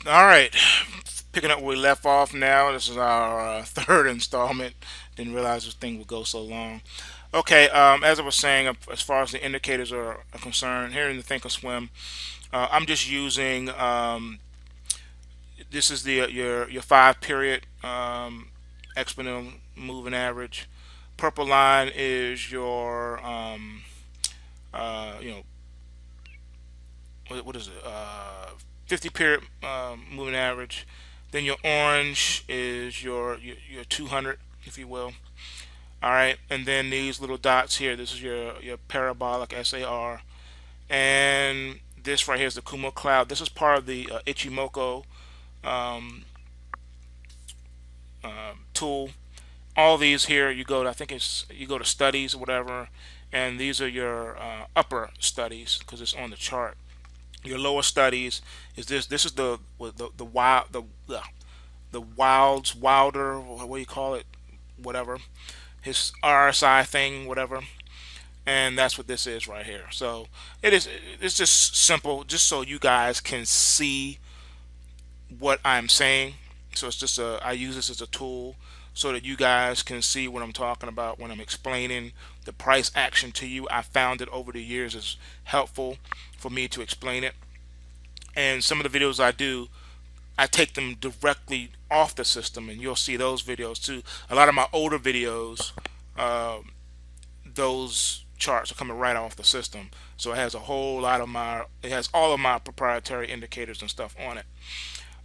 All right, picking up where we left off now. This is our third installment. Didn't realize this thing would go so long. Okay, as I was saying, as far as the indicators are concerned, here in the Thinkorswim, I'm just using this is the your 5 period exponential moving average. Purple line is your you know what is it 50 period moving average. Then your orange is your 200, if you will. All right, and then these little dots here. This is your parabolic SAR, and this right here is the Kumo cloud. This is part of the Ichimoku um, tool. All these here, you go to, I think it's, you go to studies or whatever, and these are your upper studies because it's on the chart. Your lower studies is this. This is the wild the wilder, what do you call it, whatever, his RSI thing, whatever, and that's what this is right here. So it's just simple, just so you guys can see what I'm saying. So it's just I use this as a tool so that you guys can see what I'm talking about when I'm explaining the price action to you. I found it over the years is helpful for me to explain it. And some of the videos I do, I take them directly off the system, and you'll see those videos too. A lot of my older videos, uh, those charts are coming right off the system. So it has a whole lot of it has all of my proprietary indicators and stuff on it.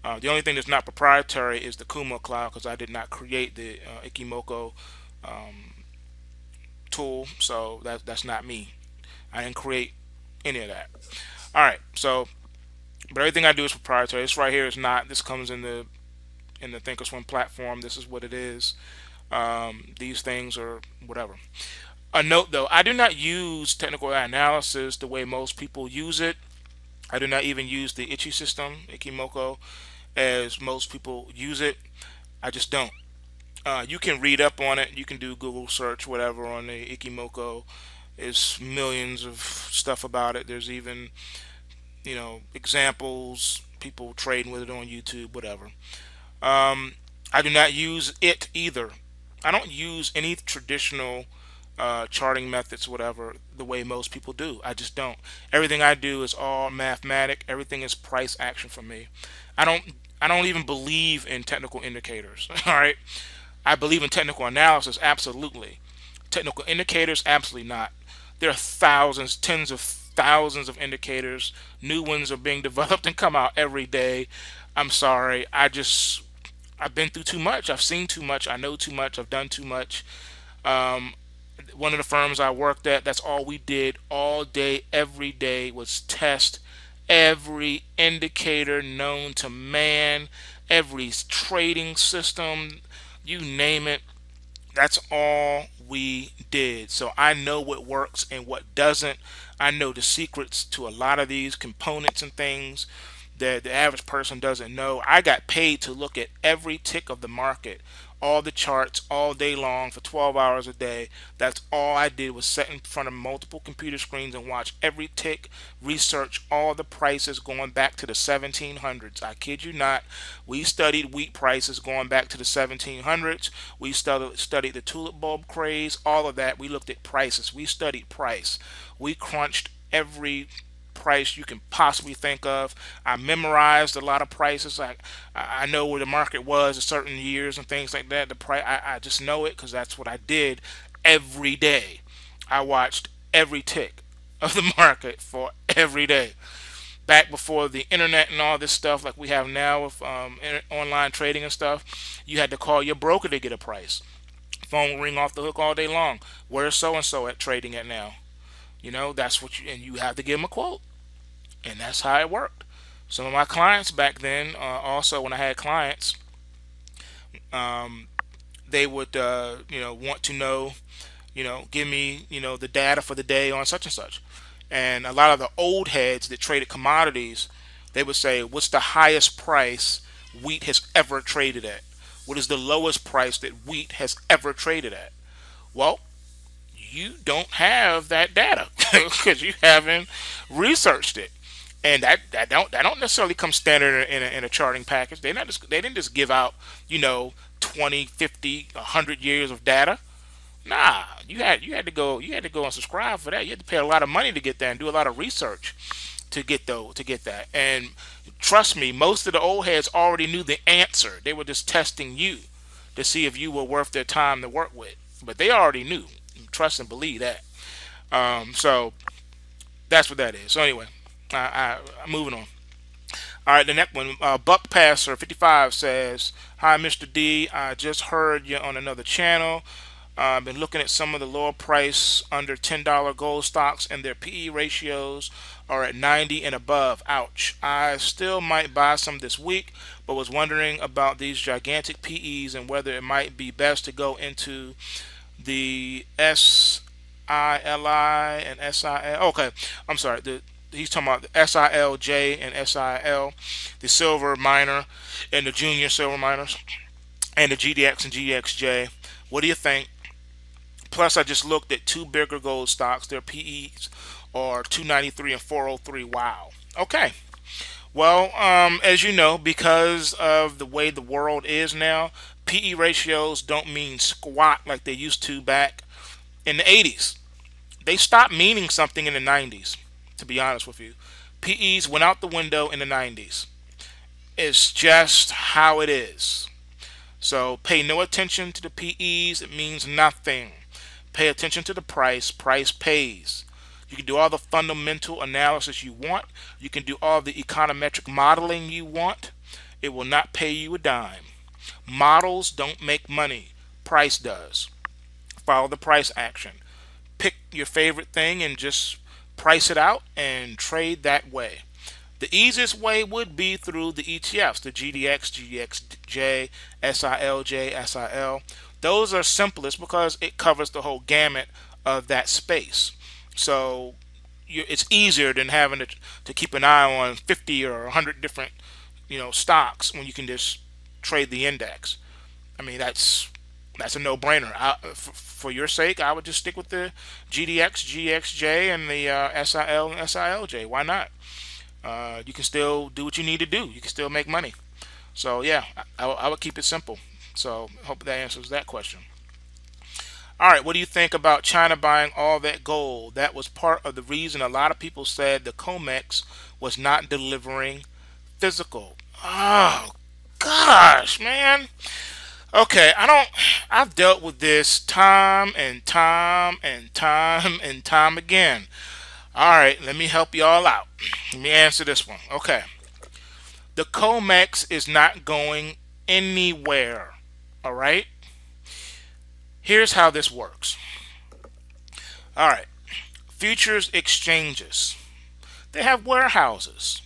The only thing that's not proprietary is the Kumo cloud because I did not create the Ikimoku tool, so that's not me. I didn't create any of that. All right, so but everything I do is proprietary. This right here is not. This comes in the Thinkorswim platform. This is what it is. These things are whatever. A note though, I do not use technical analysis the way most people use it. I do not even use the Ichi system, Ikimoku, as most people use it. I just don't. You can read up on it. You can do Google search, whatever, on the Ikimoku. There's millions of stuff about it. There's even, examples, people trading with it on YouTube, whatever. I do not use it either. I don't use any traditional charting methods, whatever, the way most people do. I just don't. Everything I do is all mathematic. Everything is price action for me. I don't. I don't even believe in technical indicators. All right. I believe in technical analysis, absolutely. Technical indicators, absolutely not. There are thousands, tens of thousands of indicators. New ones are being developed and come out every day. I'm sorry. I've been through too much. I've seen too much. I know too much. I've done too much. Um, One of the firms I worked at, that's all we did all day, every day was test every indicator known to man, every trading system, you name it. That's all we did. So I know what works and what doesn't. I know the secrets to a lot of these components and things that the average person doesn't know. I got paid to look at every tick of the market, all the charts all day long for 12 hours a day. That's all I did was sit in front of multiple computer screens and watch every tick, research all the prices going back to the 1700s. I kid you not. We studied wheat prices going back to the 1700s. We studied the tulip bulb craze, all of that. We looked at prices. We studied price. We crunched every price you can possibly think of. I memorized a lot of prices. I know where the market was at certain years and things like that. The price I just know it because that's what I did every day. I watched every tick of the market for every day. Back before the internet and all this stuff like we have now with online trading and stuff, you had to call your broker to get a price. Phone will ring off the hook all day long. Where's so and so at trading at now? That's what and you have to give them a quote, and that's how it worked. Some of my clients back then, also when I had clients, um, they would, want to know, give me, the data for the day on such and such. And a lot of the old heads that traded commodities, they would say, what's the highest price wheat has ever traded at? What is the lowest price that wheat has ever traded at? Well, you don't have that data because you haven't researched it. and that don't necessarily come standard in a charting package. They didn't just give out, you know, 20, 50, 100 years of data. Nah, you had to go and subscribe for that. You had to pay a lot of money to get that and do a lot of research to get that. And trust me, most of the old heads already knew the answer. They were just testing you to see if you were worth their time to work with. But they already knew. Trust and believe that. So that's what that is. So anyway, I'm moving on. All right, the next one, Buck Passer 55 says, "Hi, Mr. D. I just heard you on another channel. I've been looking at some of the lower price under $10 gold stocks, and their PE ratios are at 90 and above. Ouch. I still might buy some this week, but was wondering about these gigantic PEs and whether it might be best to go into the SILI and SIL. Okay, I'm sorry. He's talking about the SILJ and SIL, the silver miner and the junior silver miners, and the GDX and GXJ. What do you think? Plus, I just looked at two bigger gold stocks. Their PEs are 293 and 403. Wow. Okay. Well, as you know, because of the way the world is now, PE ratios don't mean squat like they used to back in the 80s. They stopped meaning something in the 90s, to be honest with you. PEs went out the window in the 90s. It's just how it is. So pay no attention to the PEs. It means nothing. Pay attention to the price. Price pays. You can do all the fundamental analysis you want. You can do all the econometric modeling you want. It will not pay you a dime. Models don't make money. Price does. Follow the price action. Pick your favorite thing and just price it out and trade that way. The easiest way would be through the ETFs, the GDX, GXJ, SILJ, SIL. Those are simplest because it covers the whole gamut of that space. So it's easier than having to keep an eye on 50 or 100 different, stocks when you can just trade the index. I mean, that's a no-brainer. For your sake, I would just stick with the GDX, GXJ, and the SIL and SILJ. Why not? You can still do what you need to do. You can still make money. So yeah, I would keep it simple. So hope that answers that question. All right, what do you think about China buying all that gold? That was part of the reason a lot of people said the COMEX was not delivering physical. Oh gosh, man. Okay, I've dealt with this time and time and time and time again. All right, let me help you all out. Let me answer this one. Okay. The COMEX is not going anywhere. All right. Here's how this works. All right. Futures exchanges. They have warehouses.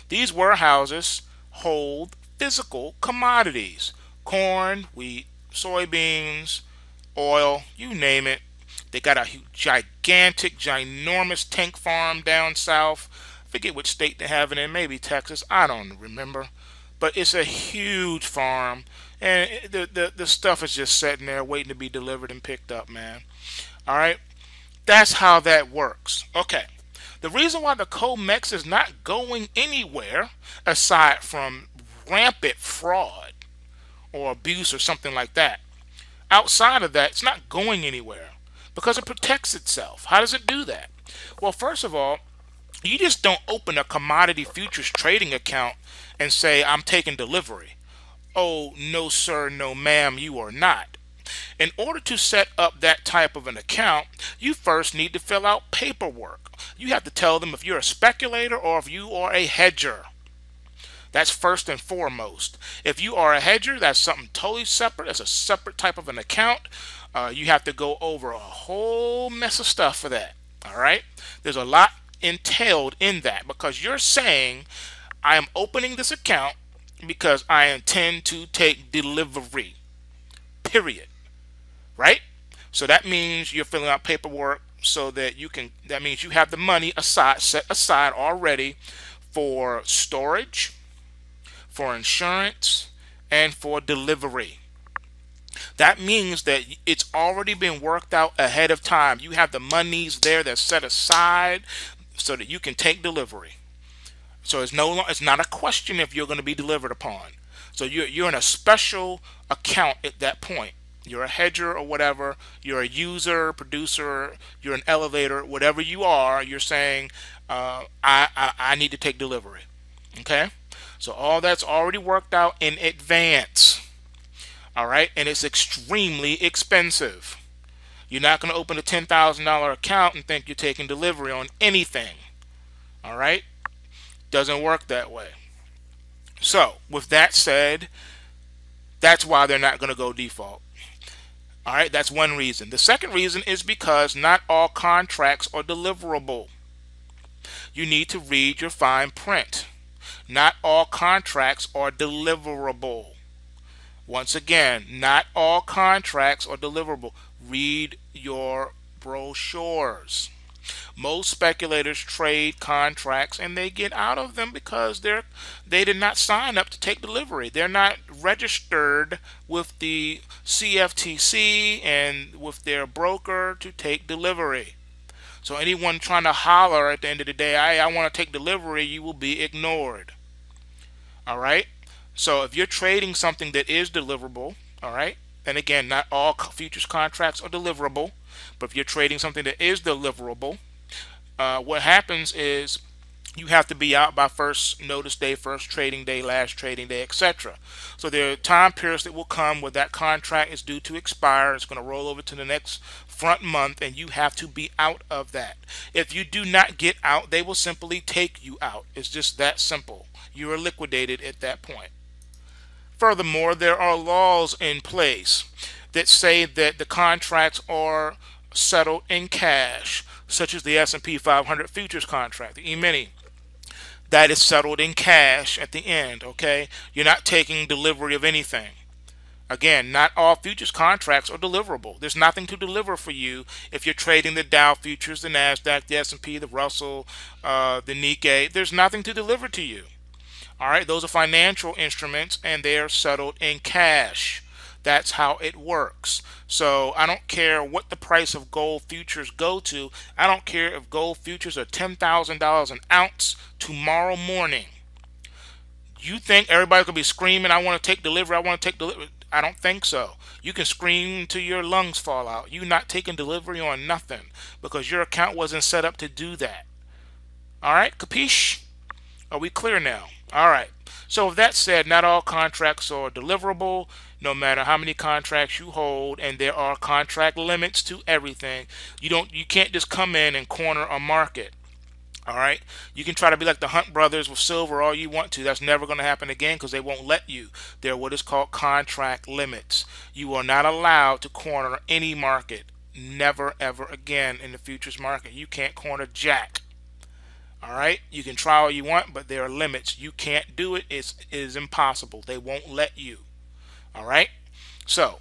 These warehouses hold physical commodities. Corn, wheat, soybeans, oil, you name it. They got a gigantic, ginormous tank farm down south. I forget which state they have it in, maybe Texas. I don't remember. But it's a huge farm, and the stuff is just sitting there waiting to be delivered and picked up, man. All right? That's how that works. Okay. The reason why the COMEX is not going anywhere, aside from rampant fraud or abuse or something like that, outside of that, it's not going anywhere because it protects itself. How does it do that? Well, first of all, you just don't open a commodity futures trading account and say, I'm taking delivery. Oh, no, sir, no, ma'am, you are not. In order to set up that type of an account, you first need to fill out paperwork. You have to tell them if you're a speculator or if you are a hedger. That's first and foremost. If you are a hedger, that's something totally separate. That's a separate type of an account. You have to go over a whole mess of stuff for that. All right? There's a lot entailed in that because you're saying, I am opening this account because I intend to take delivery. Period. Right? So that means you're filling out paperwork so that that means you have the money set aside already for storage, for insurance, and for delivery. That means that it's already been worked out ahead of time. You have the monies there that's set aside so that you can take delivery. So it's not a question if you're going to be delivered upon. So you're in a special account at that point. You're a hedger or whatever. You're a user, producer. You're an elevator. Whatever you are, you're saying, I need to take delivery. Okay. So all that's already worked out in advance. All right, and it's extremely expensive. You're not going to open a $10,000 account and think you're taking delivery on anything. All right, doesn't work that way. So, with that said, that's why they're not going to go default. All right, that's one reason. The second reason is because not all contracts are deliverable. You need to read your fine print. Not all contracts are deliverable. Once again, not all contracts are deliverable. Read your brochures. Most speculators trade contracts and they get out of them because they did not sign up to take delivery. They're not registered with the CFTC and with their broker to take delivery. So anyone trying to holler at the end of the day, I want to take delivery, you will be ignored. All right? So if you're trading something that is deliverable, all right, and again, not all futures contracts are deliverable, but if you're trading something that is deliverable, what happens is you have to be out by first notice day, first trading day, last trading day, etc. So there are time periods that will come where that contract is due to expire. It's going to roll over to the next front month, and you have to be out of that. If you do not get out, they will simply take you out. It's just that simple. You are liquidated at that point. Furthermore, there are laws in place that say that the contracts are settled in cash, such as the S&P 500 futures contract, the E-mini. That is settled in cash at the end, okay? You're not taking delivery of anything. Again, not all futures contracts are deliverable. There's nothing to deliver for you if you're trading the Dow futures, the NASDAQ, the S&P, the Russell, the Nikkei. There's nothing to deliver to you. All right, those are financial instruments and they are settled in cash. That's how it works. So I don't care what the price of gold futures go to. I don't care if gold futures are $10,000 an ounce tomorrow morning. You think everybody's going to be screaming, I want to take delivery, I want to take delivery? I don't think so. You can scream until your lungs fall out. You're not taking delivery on nothing because your account wasn't set up to do that. All right, capiche? Are we clear now? All right. So with that said, not all contracts are deliverable, no matter how many contracts you hold, and there are contract limits to everything. You can't just come in and corner a market. All right. You can try to be like the Hunt brothers with silver all you want to. That's never going to happen again because they won't let you. There are what is called contract limits. You are not allowed to corner any market. Never ever again in the futures market. You can't corner jack. All right, you can try all you want, but there are limits. You can't do it. It is impossible. They won't let you. All right, so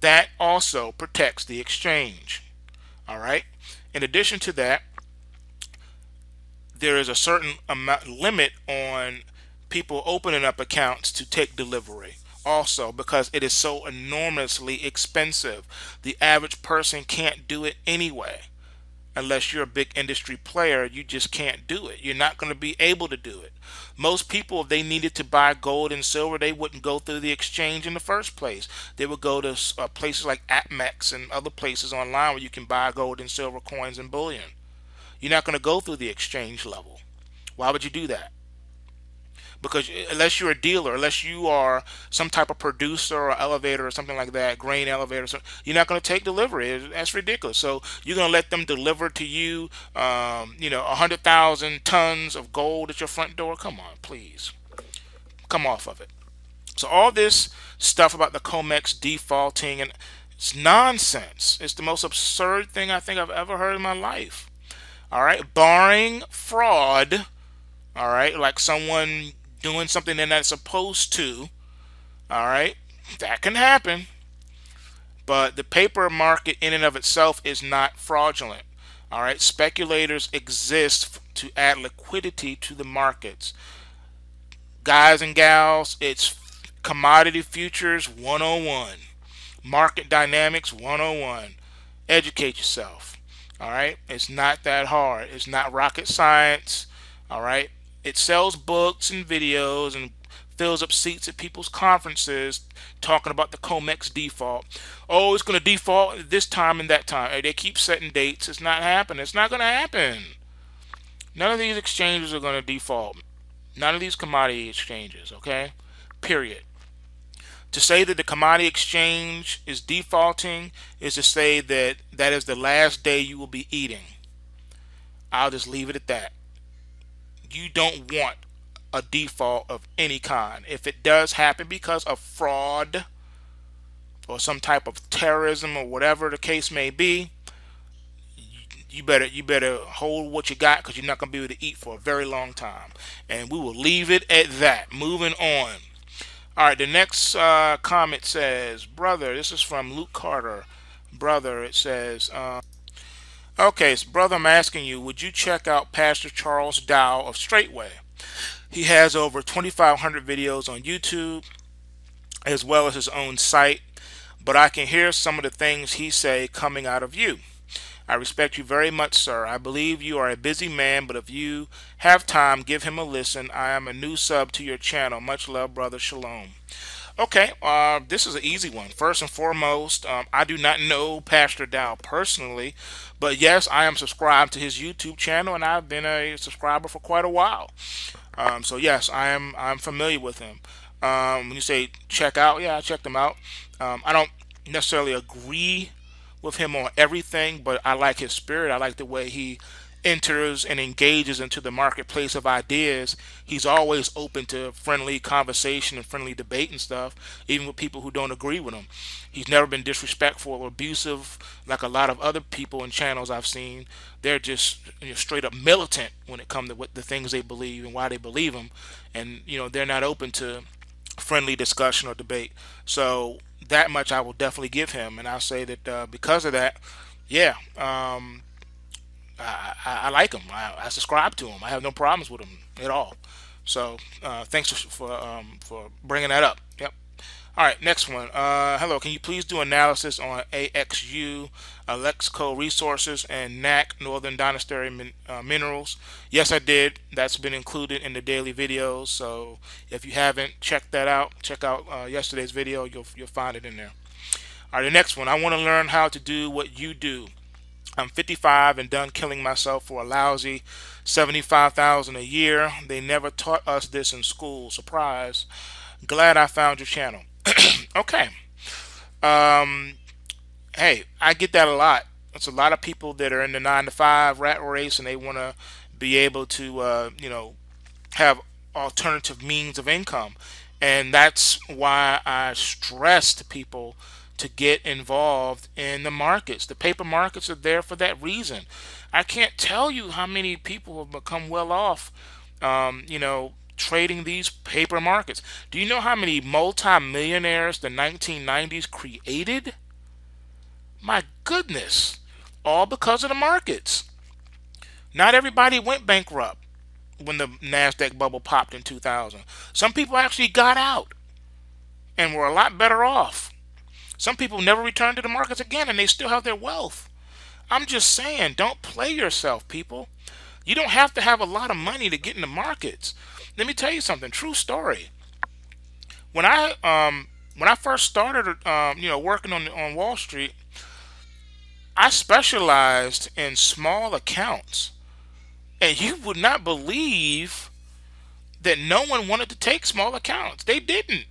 that also protects the exchange. All right, in addition to that, there is a certain amount limit on people opening up accounts to take delivery. Also, because it is so enormously expensive, the average person can't do it anyway. Unless you're a big industry player, you just can't do it. You're not going to be able to do it. Most people, if they needed to buy gold and silver, they wouldn't go through the exchange in the first place. They would go to places like APMEX and other places online where you can buy gold and silver coins and bullion. You're not going to go through the exchange level. Why would you do that? Because unless you're a dealer, unless you are some type of producer or elevator or something like that, grain elevator, you're not going to take delivery. That's ridiculous. So you're going to let them deliver to you, 100,000 tons of gold at your front door? Come on, please. Come off of it. So all this stuff about the COMEX defaulting, and it's nonsense. It's the most absurd thing I think I've ever heard in my life. All right, barring fraud, all right, like someone doing something they're not supposed to, all right, that can happen. But the paper market in and of itself is not fraudulent. All right, speculators exist to add liquidity to the markets. Guys and gals, it's commodity futures 101, market dynamics 101. Educate yourself. All right, it's not that hard. It's not rocket science. All right, It sells books and videos and fills up seats at people's conferences talking about the COMEX default. Oh, it's going to default this time and that time. They keep setting dates. It's not happening. It's not going to happen. None of these exchanges are going to default. None of these commodity exchanges, okay? Period. To say that the commodity exchange is defaulting is to say that that is the last day you will be eating. I'll just leave it at that. You don't want a default of any kind. If it does happen because of fraud or some type of terrorism or whatever the case may be, you better hold what you got, because you're not going to be able to eat for a very long time. And we will leave it at that. Moving on. All right, the next comment says, brother, this is from Luke Carter. Brother, it says, okay, so brother, I'm asking you, would you check out Pastor Charles Dow of Straightway? He has over 2,500 videos on YouTube, as well as his own site, but I can hear some of the things he say coming out of you. I respect you very much, sir. I believe you are a busy man, but if you have time, give him a listen. I am a new sub to your channel. Much love, brother. Shalom. Okay, this is an easy one. First and foremost, I do not know Pastor Dow personally, but yes, I am subscribed to his YouTube channel, and I've been a subscriber for quite a while. So yes, I'm familiar with him. When you say check out, yeah, I checked him out. I don't necessarily agree with him on everything, but I like his spirit. I like the way he enters and engages into the marketplace of ideas. He's always open to friendly conversation and friendly debate and stuff, even with people who don't agree with him. He's never been disrespectful or abusive like a lot of other people in channels I've seen. They're just straight up militant when it comes to what the things they believe and why they believe them, and they're not open to friendly discussion or debate. So that much I will definitely give him, and I'll say that because of that, yeah, I like him. I subscribe to him. I have no problems with him at all. So thanks for bringing that up. Yep. All right, next one. Hello, can you please do analysis on AXU, Alexco Resources, and NAC, Northern Dynasty Minerals? Yes, I did. That's been included in the daily videos. So if you haven't checked that out, check out yesterday's video. You'll find it in there. All right, the next one. I want to learn how to do what you do. I'm 55 and done killing myself for a lousy $75,000 a year. They never taught us this in school. Surprise. Glad I found your channel. Okay. Hey, I get that a lot. It's a lot of people that are in the 9 to 5 rat race, and they want to be able to, have alternative means of income. And that's why I stress to people to get involved in the markets. The paper markets are there for that reason. I can't tell you how many people have become well off, trading these paper markets. Do you know how many multi-millionaires the 1990s created? My goodness. All because of the markets. Not everybody went bankrupt when the NASDAQ bubble popped in 2000. Some people actually got out and were a lot better off. Some people never returned to the markets again, and they still have their wealth. I'm just saying, don't play yourself, people. You don't have to have a lot of money to get in the markets. Let me tell you something. True story. When I first started, working on Wall Street, I specialized in small accounts, and you would not believe that no one wanted to take small accounts. They didn't.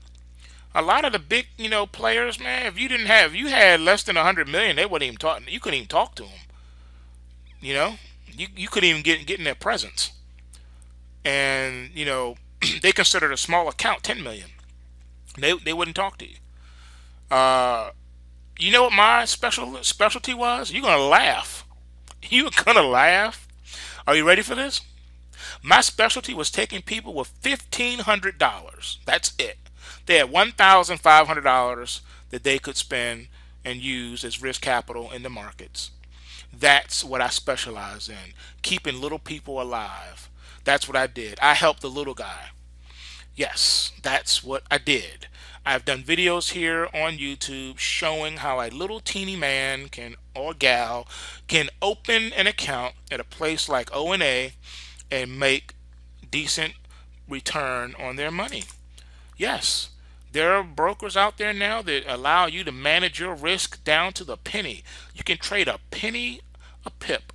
A lot of the big, players, man, if you had less than 100 million, they wouldn't even talk. You couldn't even talk to them. You couldn't even get in their presence. And they considered a small account 10 million. They wouldn't talk to you. You know what my specialty was? You're gonna laugh. You're gonna laugh. Are you ready for this? My specialty was taking people with $1,500. That's it. They had $1,500 that they could spend and use as risk capital in the markets. That's what I specialize in, keeping little people alive. That's what I did. I helped the little guy. Yes, that's what I did. I've done videos here on YouTube showing how a little teeny man or gal can open an account at a place like O&A and make decent return on their money. Yes, there are brokers out there now that allow you to manage your risk down to the penny. You can trade a penny a pip.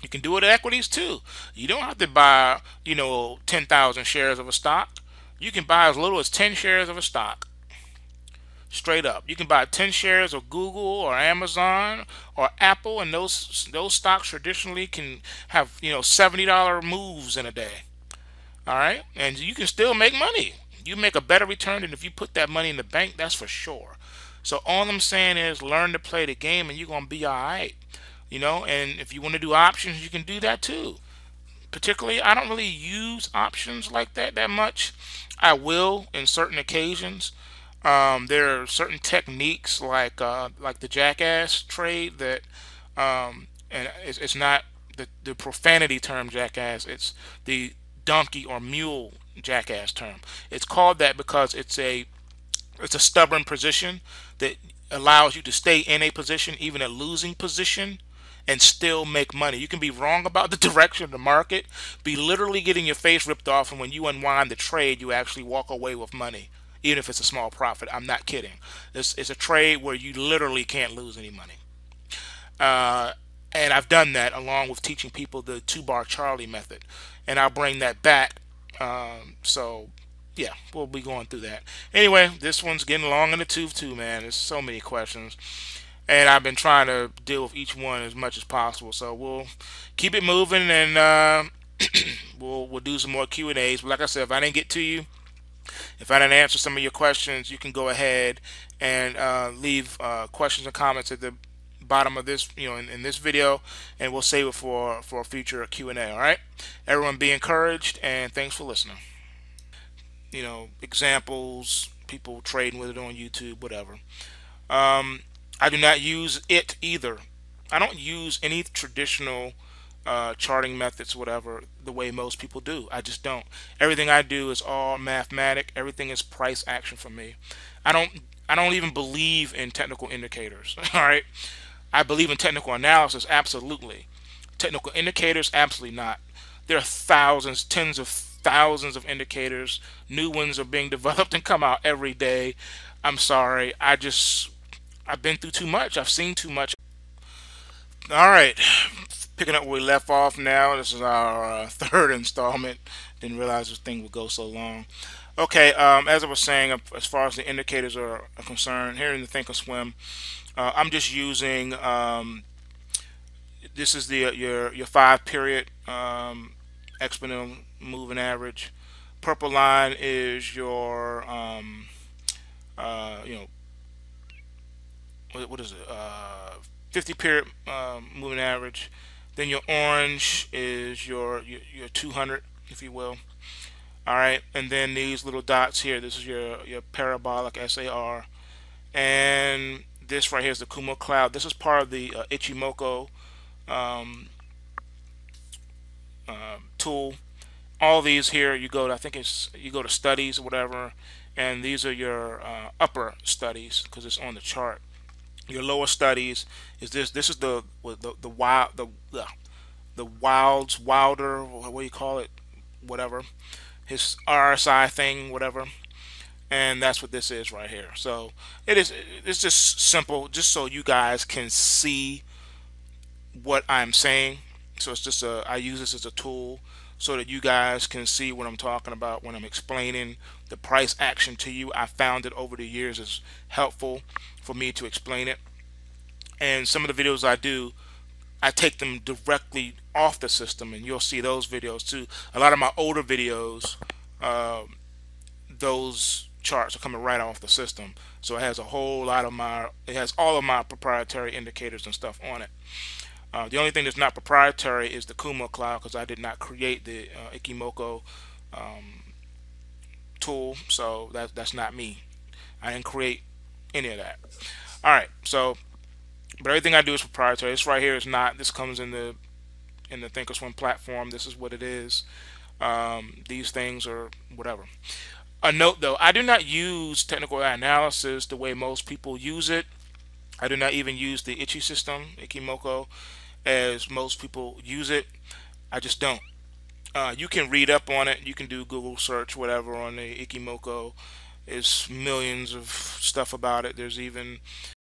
You can do it at equities too. You don't have to buy, 10,000 shares of a stock. You can buy as little as 10 shares of a stock. Straight up. You can buy 10 shares of Google or Amazon or Apple, and those stocks traditionally can have, $70 moves in a day. All right? And you can still make money. You make a better return than if you put that money in the bank, that's for sure. So all I'm saying is learn to play the game and you're going to be all right. And if you want to do options, you can do that too. Particularly, I don't really use options like that much. I will in certain occasions. There are certain techniques like the jackass trade that, and it's not the profanity term jackass. It's the donkey or mule jackass term. It's called that because it's a stubborn position that allows you to stay in a position, even a losing position, and still make money. You can be wrong about the direction of the market, be literally getting your face ripped off, and when you unwind the trade, you actually walk away with money, even if it's a small profit. I'm not kidding. It's a trade where you literally can't lose any money. Uh, and I've done that along with teaching people the two-bar Charlie method, and I'll bring that back. So yeah, we'll be going through that. Anyway, this one's getting long in the tooth too, man. There's so many questions, and I've been trying to deal with each one as much as possible. So we'll keep it moving, and we'll do some more Q&As. But like I said, if I didn't get to you, if I didn't answer some of your questions, you can go ahead and leave questions and comments at the bottom of this, in this video, and we'll save it for a future Q&A. All right, everyone, be encouraged, and thanks for listening. Examples, people trading with it on YouTube, whatever. I do not use it either. I don't use any traditional charting methods, whatever, the way most people do. I just don't. Everything I do is all mathematic. Everything is price action for me. I don't. I don't even believe in technical indicators. All right. I believe in technical analysis, absolutely. Technical indicators, absolutely not. There are thousands, tens of thousands of indicators. New ones are being developed and come out every day. I'm sorry. I've been through too much. I've seen too much. All right. Picking up where we left off now. This is our third installment. Didn't realize this thing would go so long. Okay, as I was saying, as far as the indicators are concerned, here in the Thinkorswim, I'm just using this is your 5 period exponential moving average. Purple line is your what is it 50 period moving average. Then your orange is your 200, if you will. All right, and then these little dots here, this is your parabolic SAR, and this right here is the Kumo cloud. This is part of the Ichimoku tool. All these here, you go to, I think you go to studies or whatever, and these are your upper studies because it's on the chart. Your lower studies is this. This is the wild the wilder, what do you call it, whatever, his RSI thing, whatever, and that's what this is right here. So it's just simple, just so you guys can see what I'm saying. So it's just I use this as a tool so that you guys can see what I'm talking about when I'm explaining the price action to you. I found it over the years is helpful for me to explain it, and some of the videos I do, I take them directly off the system, and you'll see those videos too. A lot of my older videos, those charts are coming right off the system, so it has a whole lot of it has all of my proprietary indicators and stuff on it. The only thing that's not proprietary is the Kumo cloud, because I did not create the Ichimoku tool, so that's not me. I didn't create any of that. All right, so but everything I do is proprietary. This right here is not. This comes in the Thinkorswim platform. This is what it is. These things are whatever. A note though, I do not use technical analysis the way most people use it. I do not even use the Ichi system, Ichimoku, as most people use it. I just don't. You can read up on it. You can do Google search, whatever, on the Ikimoko. There's millions of stuff about it. There's even